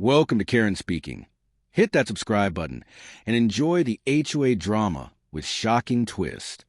Welcome to Kerren speaking. Hit that subscribe button and enjoy the HOA drama with shocking twist.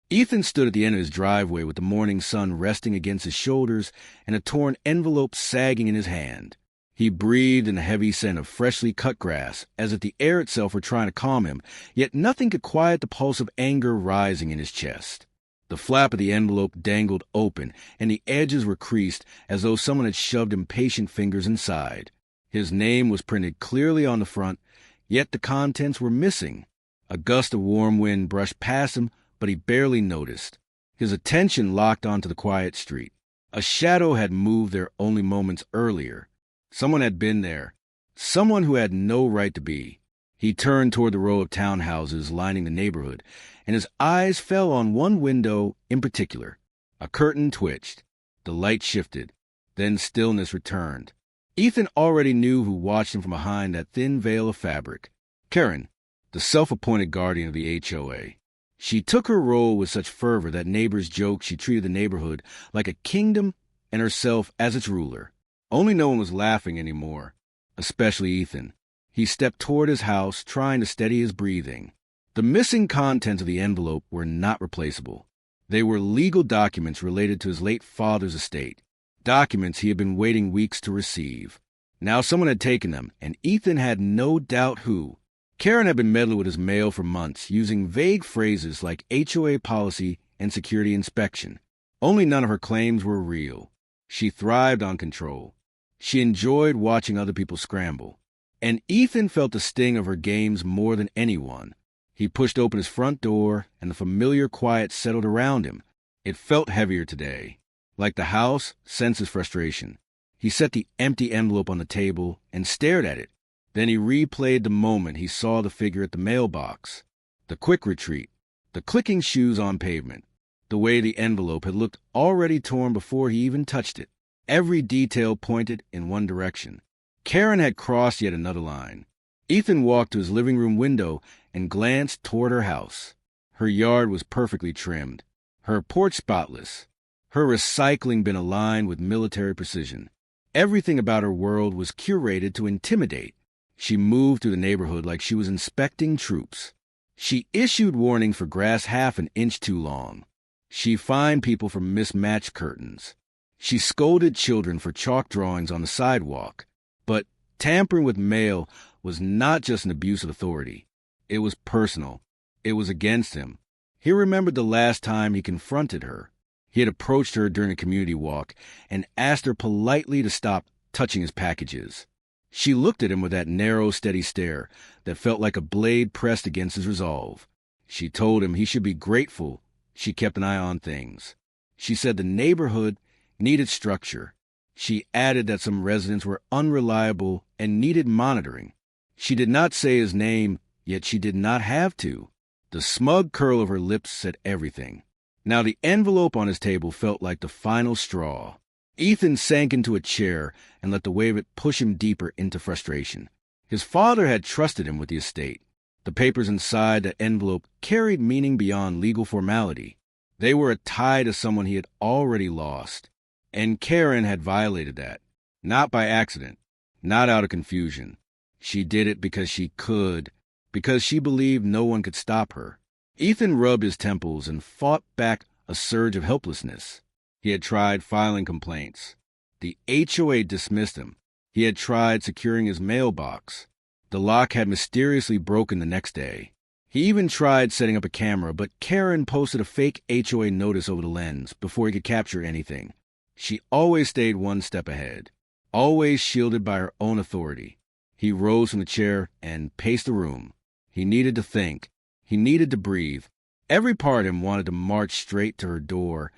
Ethan stood at the end of his driveway with the morning sun resting against his shoulders and a torn envelope sagging in his hand. He breathed in the heavy scent of freshly cut grass, as if the air itself were trying to calm him, yet nothing could quiet the pulse of anger rising in his chest. The flap of the envelope dangled open, and the edges were creased as though someone had shoved impatient fingers inside. His name was printed clearly on the front, yet the contents were missing. A gust of warm wind brushed past him, but he barely noticed. His attention locked onto the quiet street. A shadow had moved there only moments earlier. Someone had been there. Someone who had no right to be. He turned toward the row of townhouses lining the neighborhood, and his eyes fell on one window in particular. A curtain twitched. The light shifted. Then stillness returned. Ethan already knew who watched him from behind that thin veil of fabric. Kerren, the self-appointed guardian of the HOA. She took her role with such fervor that neighbors joked she treated the neighborhood like a kingdom and herself as its ruler. Only no one was laughing anymore, especially Ethan. He stepped toward his house, trying to steady his breathing. The missing contents of the envelope were not replaceable. They were legal documents related to his late father's estate. Documents he had been waiting weeks to receive. Now someone had taken them, and Ethan had no doubt who. Kerren had been meddling with his mail for months, using vague phrases like HOA policy and security inspection. Only none of her claims were real. She thrived on control. She enjoyed watching other people scramble. And Ethan felt the sting of her games more than anyone. He pushed open his front door, and the familiar quiet settled around him. It felt heavier today. Like the house, sensed his frustration. He set the empty envelope on the table and stared at it. Then he replayed the moment he saw the figure at the mailbox. The quick retreat, the clicking shoes on pavement, the way the envelope had looked already torn before he even touched it. Every detail pointed in one direction. Kerren had crossed yet another line. Ethan walked to his living room window and glanced toward her house. Her yard was perfectly trimmed, her porch spotless, her recycling bin aligned with military precision. Everything about her world was curated to intimidate. She moved through the neighborhood like she was inspecting troops. She issued warnings for grass half an inch too long. She fined people for mismatched curtains. She scolded children for chalk drawings on the sidewalk. But tampering with mail was not just an abuse of authority. It was personal. It was against him. He remembered the last time he confronted her. He had approached her during a community walk and asked her politely to stop touching his packages. She looked at him with that narrow, steady stare that felt like a blade pressed against his resolve. She told him he should be grateful she kept an eye on things. She said the neighborhood needed structure. She added that some residents were unreliable and needed monitoring. She did not say his name, yet she did not have to. The smug curl of her lips said everything. Now the envelope on his table felt like the final straw. Ethan sank into a chair and let the weight of it push him deeper into frustration. His father had trusted him with the estate. The papers inside that envelope carried meaning beyond legal formality. They were a tie to someone he had already lost. And Kerren had violated that. Not by accident. Not out of confusion. She did it because she could. Because she believed no one could stop her. Ethan rubbed his temples and fought back a surge of helplessness. He had tried filing complaints. The HOA dismissed him. He had tried securing his mailbox. The lock had mysteriously broken the next day. He even tried setting up a camera, but Kerren posted a fake HOA notice over the lens before he could capture anything. She always stayed one step ahead, always shielded by her own authority. He rose from the chair and paced the room. He needed to think. He needed to breathe. Every part of him wanted to march straight to her door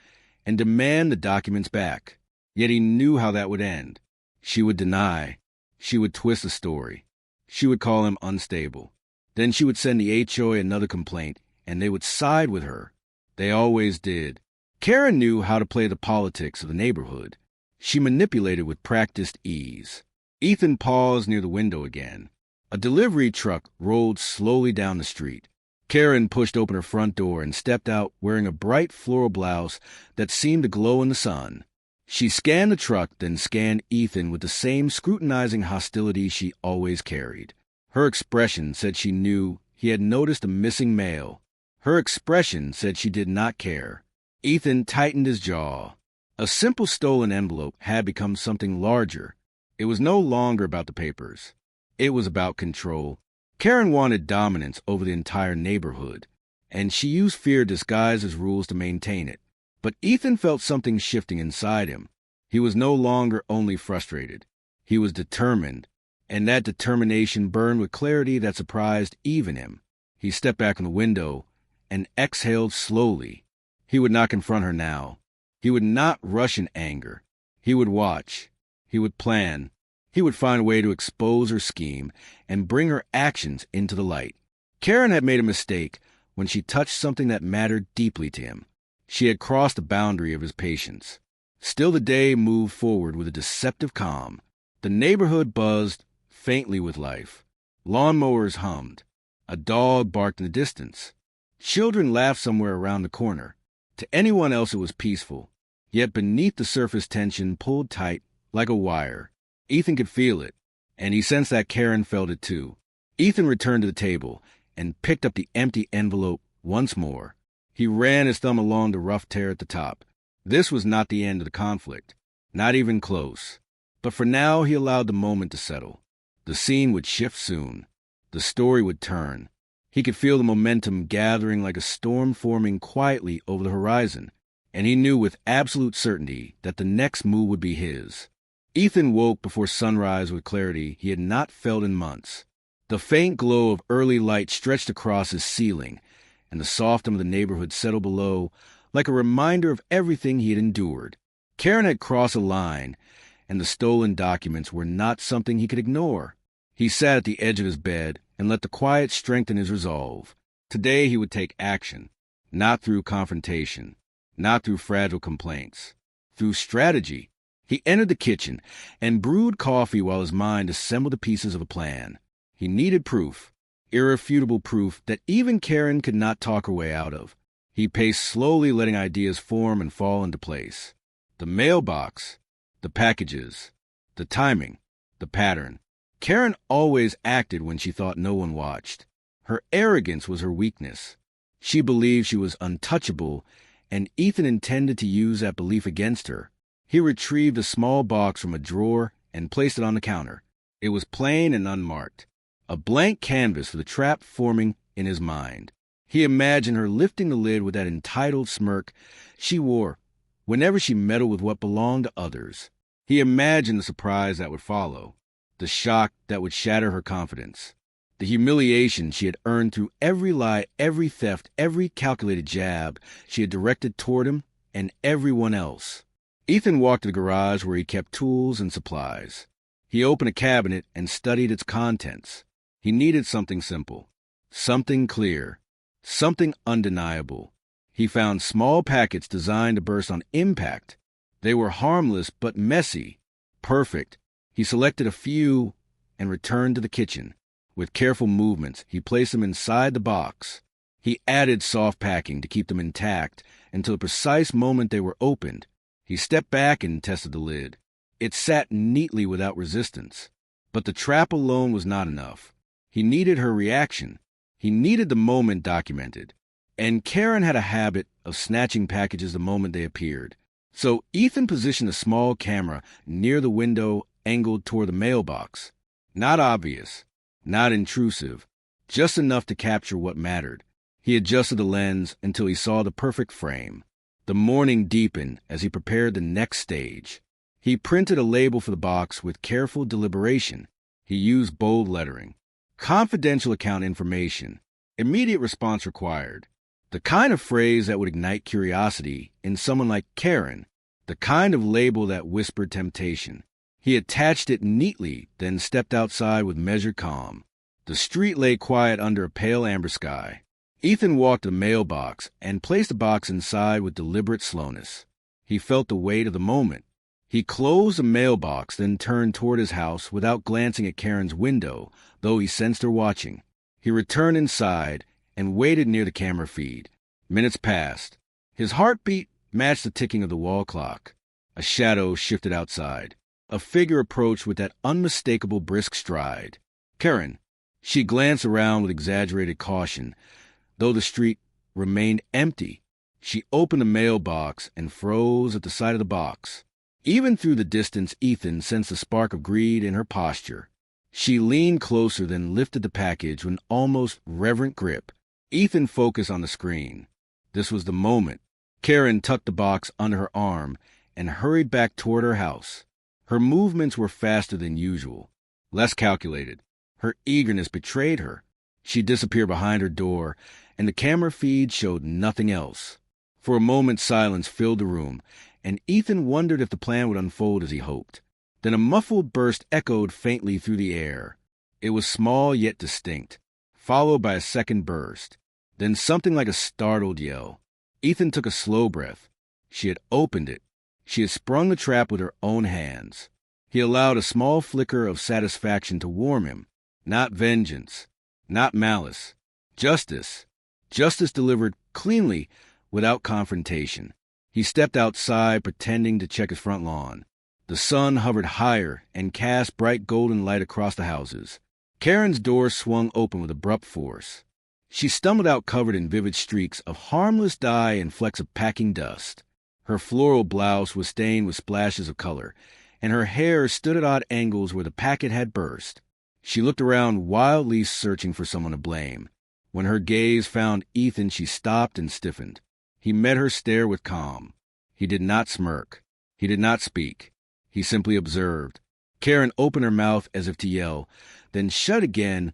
and demand the documents back. Yet he knew how that would end. She would deny. She would twist the story. She would call him unstable. Then she would send the HOA another complaint, and they would side with her. They always did. Kerren knew how to play the politics of the neighborhood. She manipulated with practiced ease. Ethan paused near the window again. A delivery truck rolled slowly down the street. Kerren pushed open her front door and stepped out wearing a bright floral blouse that seemed to glow in the sun. She scanned the truck, then scanned Ethan with the same scrutinizing hostility she always carried. Her expression said she knew he had noticed a missing mail. Her expression said she did not care. Ethan tightened his jaw. A simple stolen envelope had become something larger. It was no longer about the papers. It was about control. Kerren wanted dominance over the entire neighborhood, and she used fear disguised as rules to maintain it. But Ethan felt something shifting inside him. He was no longer only frustrated. He was determined, and that determination burned with clarity that surprised even him. He stepped back from the window and exhaled slowly. He would not confront her now. He would not rush in anger. He would watch. He would plan. He would find a way to expose her scheme and bring her actions into the light. Kerren had made a mistake when she touched something that mattered deeply to him. She had crossed the boundary of his patience. Still, the day moved forward with a deceptive calm. The neighborhood buzzed faintly with life. Lawnmowers hummed. A dog barked in the distance. Children laughed somewhere around the corner. To anyone else it was peaceful. Yet beneath the surface tension pulled tight like a wire. Ethan could feel it, and he sensed that Kerren felt it too. Ethan returned to the table and picked up the empty envelope once more. He ran his thumb along the rough tear at the top. This was not the end of the conflict, not even close. But for now he allowed the moment to settle. The scene would shift soon. The story would turn. He could feel the momentum gathering like a storm forming quietly over the horizon, and he knew with absolute certainty that the next move would be his. Ethan woke before sunrise with clarity he had not felt in months. The faint glow of early light stretched across his ceiling, and the soft hum of the neighborhood settled below like a reminder of everything he had endured. Kerren had crossed a line, and the stolen documents were not something he could ignore. He sat at the edge of his bed and let the quiet strengthen his resolve. Today he would take action, not through confrontation, not through fragile complaints, through strategy. He entered the kitchen and brewed coffee while his mind assembled the pieces of a plan. He needed proof, irrefutable proof that even Kerren could not talk her way out of. He paced slowly, letting ideas form and fall into place. The mailbox, the packages, the timing, the pattern. Kerren always acted when she thought no one watched. Her arrogance was her weakness. She believed she was untouchable, and Ethan intended to use that belief against her. He retrieved a small box from a drawer and placed it on the counter. It was plain and unmarked, a blank canvas for the trap forming in his mind. He imagined her lifting the lid with that entitled smirk she wore whenever she meddled with what belonged to others. He imagined the surprise that would follow, the shock that would shatter her confidence, the humiliation she had earned through every lie, every theft, every calculated jab she had directed toward him and everyone else. Ethan walked to the garage where he kept tools and supplies. He opened a cabinet and studied its contents. He needed something simple, something clear, something undeniable. He found small packets designed to burst on impact. They were harmless but messy, perfect. He selected a few and returned to the kitchen. With careful movements, he placed them inside the box. He added soft packing to keep them intact until the precise moment they were opened. He stepped back and tested the lid. It sat neatly without resistance. But the trap alone was not enough. He needed her reaction. He needed the moment documented. And Kerren had a habit of snatching packages the moment they appeared. So Ethan positioned a small camera near the window angled toward the mailbox. Not obvious, not intrusive, just enough to capture what mattered. He adjusted the lens until he saw the perfect frame. The morning deepened as he prepared the next stage. He printed a label for the box with careful deliberation. He used bold lettering. Confidential account information. Immediate response required. The kind of phrase that would ignite curiosity in someone like Kerren. The kind of label that whispered temptation. He attached it neatly, then stepped outside with measured calm. The street lay quiet under a pale amber sky. Ethan walked to the mailbox and placed the box inside with deliberate slowness. He felt the weight of the moment. He closed the mailbox, then turned toward his house without glancing at Kerren's window, though he sensed her watching. He returned inside and waited near the camera feed. Minutes passed. His heartbeat matched the ticking of the wall clock. A shadow shifted outside. A figure approached with that unmistakable brisk stride. Kerren. She glanced around with exaggerated caution. Though the street remained empty, she opened the mailbox and froze at the sight of the box. Even through the distance, Ethan sensed a spark of greed in her posture. She leaned closer, then lifted the package with an almost reverent grip. Ethan focused on the screen. This was the moment. Kerren tucked the box under her arm and hurried back toward her house. Her movements were faster than usual, less calculated. Her eagerness betrayed her. She disappeared behind her door, and the camera feed showed nothing else. For a moment, silence filled the room, and Ethan wondered if the plan would unfold as he hoped. Then a muffled burst echoed faintly through the air. It was small yet distinct, followed by a second burst, then something like a startled yell. Ethan took a slow breath. She had opened it. She had sprung the trap with her own hands. He allowed a small flicker of satisfaction to warm him. Not vengeance, not malice. Justice. Justice delivered cleanly, without confrontation. He stepped outside, pretending to check his front lawn. The sun hovered higher and cast bright golden light across the houses. Kerren's door swung open with abrupt force. She stumbled out covered in vivid streaks of harmless dye and flecks of packing dust. Her floral blouse was stained with splashes of color, and her hair stood at odd angles where the packet had burst. She looked around wildly, searching for someone to blame. When her gaze found Ethan, she stopped and stiffened. He met her stare with calm. He did not smirk. He did not speak. He simply observed. Kerren opened her mouth as if to yell, then shut again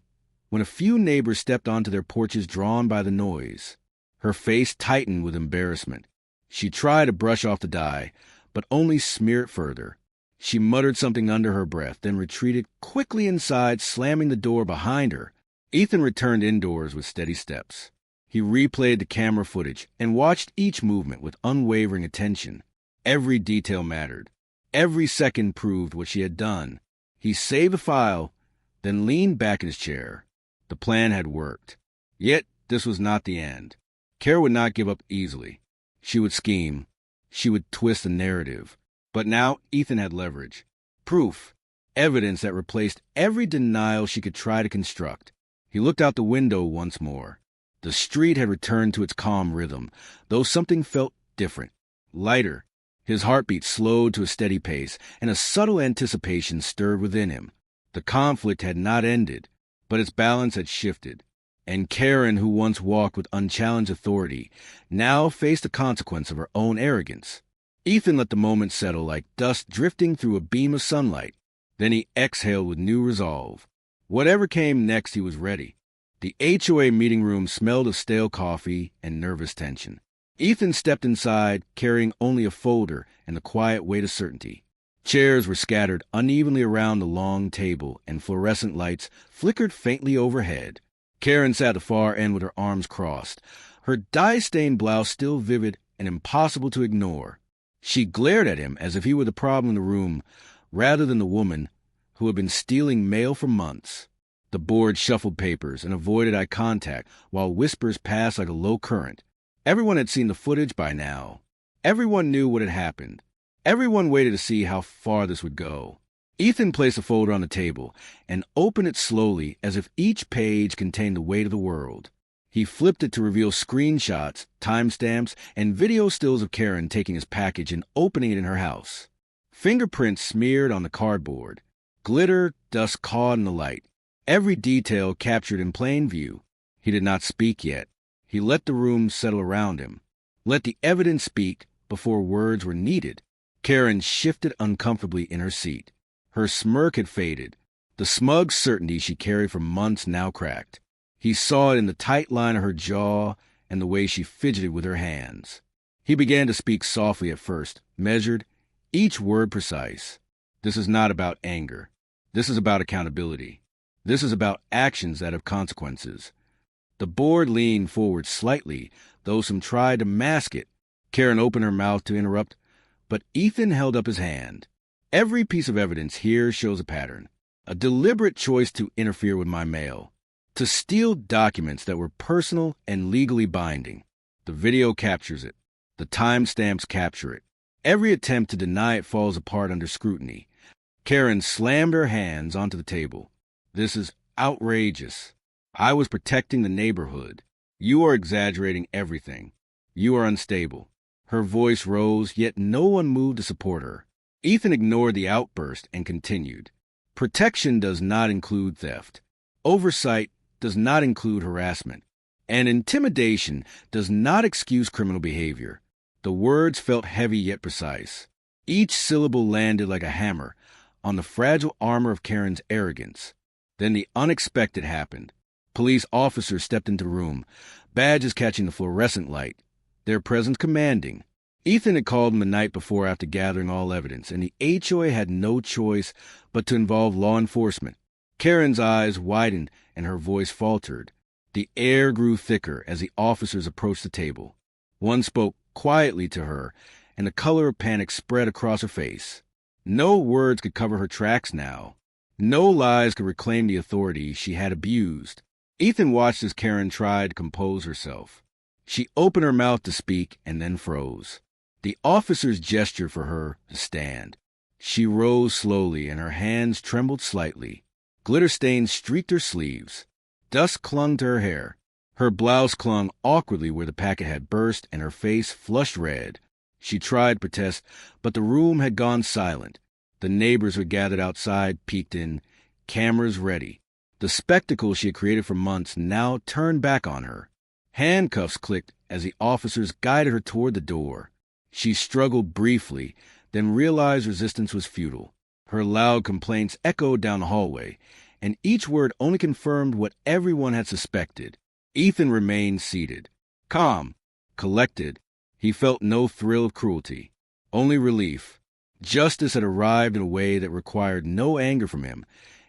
when a few neighbors stepped onto their porches drawn by the noise. Her face tightened with embarrassment. She tried to brush off the dye, but only smeared it further. She muttered something under her breath, then retreated quickly inside, slamming the door behind her. Ethan returned indoors with steady steps. He replayed the camera footage and watched each movement with unwavering attention. Every detail mattered. Every second proved what she had done. He saved the file, then leaned back in his chair. The plan had worked. Yet this was not the end. Kerren would not give up easily. She would scheme. She would twist the narrative. But now Ethan had leverage. Proof. Evidence that replaced every denial she could try to construct. He looked out the window once more. The street had returned to its calm rhythm, though something felt different, lighter. His heartbeat slowed to a steady pace, and a subtle anticipation stirred within him. The conflict had not ended, but its balance had shifted. And Kerren, who once walked with unchallenged authority, now faced the consequence of her own arrogance. Ethan let the moment settle like dust drifting through a beam of sunlight. Then he exhaled with new resolve. Whatever came next, he was ready. The HOA meeting room smelled of stale coffee and nervous tension. Ethan stepped inside, carrying only a folder and the quiet weight of certainty. Chairs were scattered unevenly around the long table, and fluorescent lights flickered faintly overhead. Kerren sat at the far end with her arms crossed, her dye-stained blouse still vivid and impossible to ignore. She glared at him as if he were the problem in the room, rather than the woman who had been stealing mail for months. The board shuffled papers and avoided eye contact, while whispers passed like a low current. Everyone had seen the footage by now. Everyone knew what had happened. Everyone waited to see how far this would go. Ethan placed a folder on the table and opened it slowly, as if each page contained the weight of the world. He flipped it to reveal screenshots, timestamps, and video stills of Kerren taking his package and opening it in her house. Fingerprints smeared on the cardboard. Glitter, dust caught in the light. Every detail captured in plain view. He did not speak yet. He let the room settle around him. Let the evidence speak before words were needed. Kerren shifted uncomfortably in her seat. Her smirk had faded. The smug certainty she carried for months now cracked. He saw it in the tight line of her jaw and the way she fidgeted with her hands. He began to speak softly at first, measured, each word precise. This is not about anger. This is about accountability. This is about actions that have consequences. The board leaned forward slightly, though some tried to mask it. Kerren opened her mouth to interrupt, but Ethan held up his hand. Every piece of evidence here shows a pattern, a deliberate choice to interfere with my mail, to steal documents that were personal and legally binding. The video captures it. The timestamps capture it. Every attempt to deny it falls apart under scrutiny. Kerren slammed her hands onto the table. This is outrageous. I was protecting the neighborhood. You are exaggerating everything. You are unstable. Her voice rose, yet no one moved to support her. Ethan ignored the outburst and continued. Protection does not include theft. Oversight does not include harassment. And intimidation does not excuse criminal behavior. The words felt heavy yet precise. Each syllable landed like a hammer on the fragile armor of Kerren's arrogance. Then the unexpected happened. Police officers stepped into the room, badges catching the fluorescent light, their presence commanding. Ethan had called them the night before after gathering all evidence, and the HOA had no choice but to involve law enforcement. Kerren's eyes widened and her voice faltered. The air grew thicker as the officers approached the table. One spoke quietly to her, and the color of panic spread across her face. No words could cover her tracks now. No lies could reclaim the authority she had abused. Ethan watched as Kerren tried to compose herself. She opened her mouth to speak and then froze. The officers gestured for her to stand. She rose slowly and her hands trembled slightly. Glitter stains streaked her sleeves. Dust clung to her hair. Her blouse clung awkwardly where the packet had burst and her face flushed red. She tried to protest, but the room had gone silent. The neighbors who had gathered outside peeked in, cameras ready. The spectacle she had created for months now turned back on her. Handcuffs clicked as the officers guided her toward the door. She struggled briefly, then realized resistance was futile. Her loud complaints echoed down the hallway, and each word only confirmed what everyone had suspected. Ethan remained seated. Calm, collected, he felt no thrill of cruelty, only relief. Justice had arrived in a way that required no anger from him,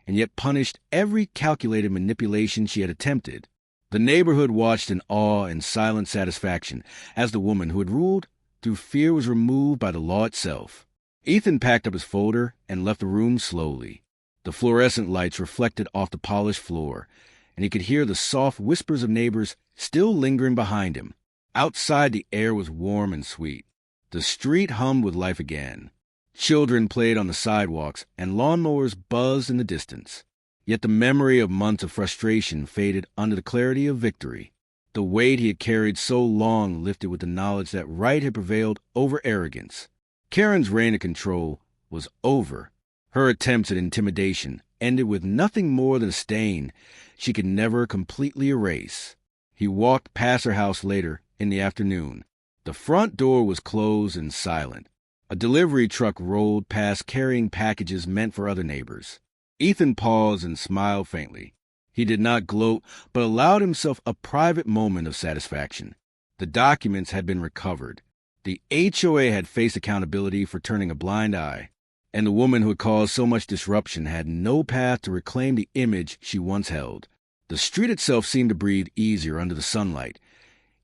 and yet punished every calculated manipulation she had attempted. The neighborhood watched in awe and silent satisfaction as the woman who had ruled through fear was removed by the law itself. Ethan packed up his folder and left the room slowly. The fluorescent lights reflected off the polished floor, and he could hear the soft whispers of neighbors still lingering behind him. Outside, the air was warm and sweet. The street hummed with life again. Children played on the sidewalks, and lawnmowers buzzed in the distance. Yet the memory of months of frustration faded under the clarity of victory. The weight he had carried so long lifted with the knowledge that right had prevailed over arrogance. Kerren's reign of control was over. Her attempts at intimidation ended with nothing more than a stain she could never completely erase. He walked past her house later in the afternoon. The front door was closed and silent. A delivery truck rolled past carrying packages meant for other neighbors. Ethan paused and smiled faintly. He did not gloat, but allowed himself a private moment of satisfaction. The documents had been recovered. The HOA had faced accountability for turning a blind eye, and the woman who had caused so much disruption had no path to reclaim the image she once held. The street itself seemed to breathe easier under the sunlight,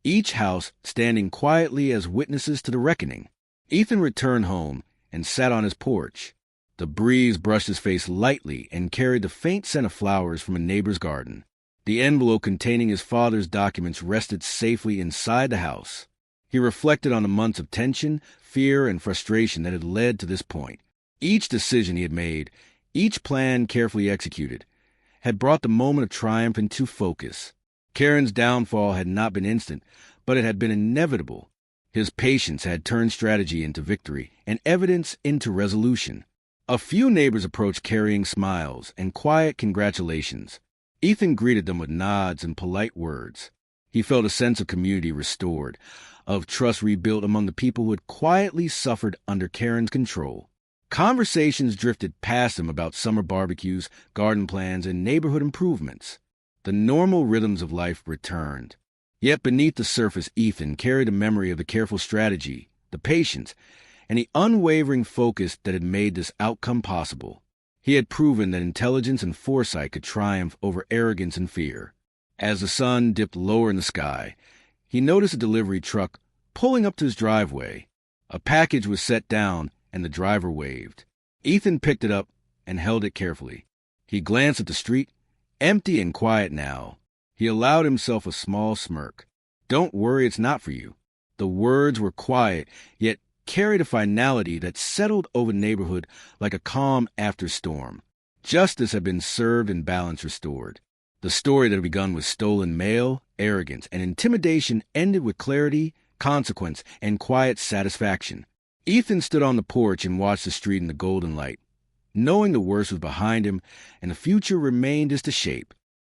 each house standing quietly as witnesses to the reckoning. Ethan returned home and sat on his porch. The breeze brushed his face lightly and carried the faint scent of flowers from a neighbor's garden. The envelope containing his father's documents rested safely inside the house. He reflected on the months of tension, fear, and frustration that had led to this point. Each decision he had made, each plan carefully executed, had brought the moment of triumph into focus. Kerren's downfall had not been instant, but it had been inevitable. His patience had turned strategy into victory and evidence into resolution. A few neighbors approached carrying smiles and quiet congratulations. Ethan greeted them with nods and polite words. He felt a sense of community restored, of trust rebuilt among the people who had quietly suffered under Kerren's control. Conversations drifted past him about summer barbecues, garden plans, and neighborhood improvements. The normal rhythms of life returned. Yet beneath the surface, Ethan carried a memory of the careful strategy, the patience, and the unwavering focus that had made this outcome possible. He had proven that intelligence and foresight could triumph over arrogance and fear. As the sun dipped lower in the sky, he noticed a delivery truck pulling up to his driveway. A package was set down, and the driver waved. Ethan picked it up and held it carefully. He glanced at the street, empty and quiet now. He allowed himself a small smirk. "Don't worry, it's not for you." The words were quiet, yet carried a finality that settled over the neighborhood like a calm after storm. Justice had been served and balance restored. The story that had begun with stolen mail, arrogance, and intimidation ended with clarity, consequence, and quiet satisfaction. Ethan stood on the porch and watched the street in the golden light, knowing the worst was behind him and the future remained as to shape.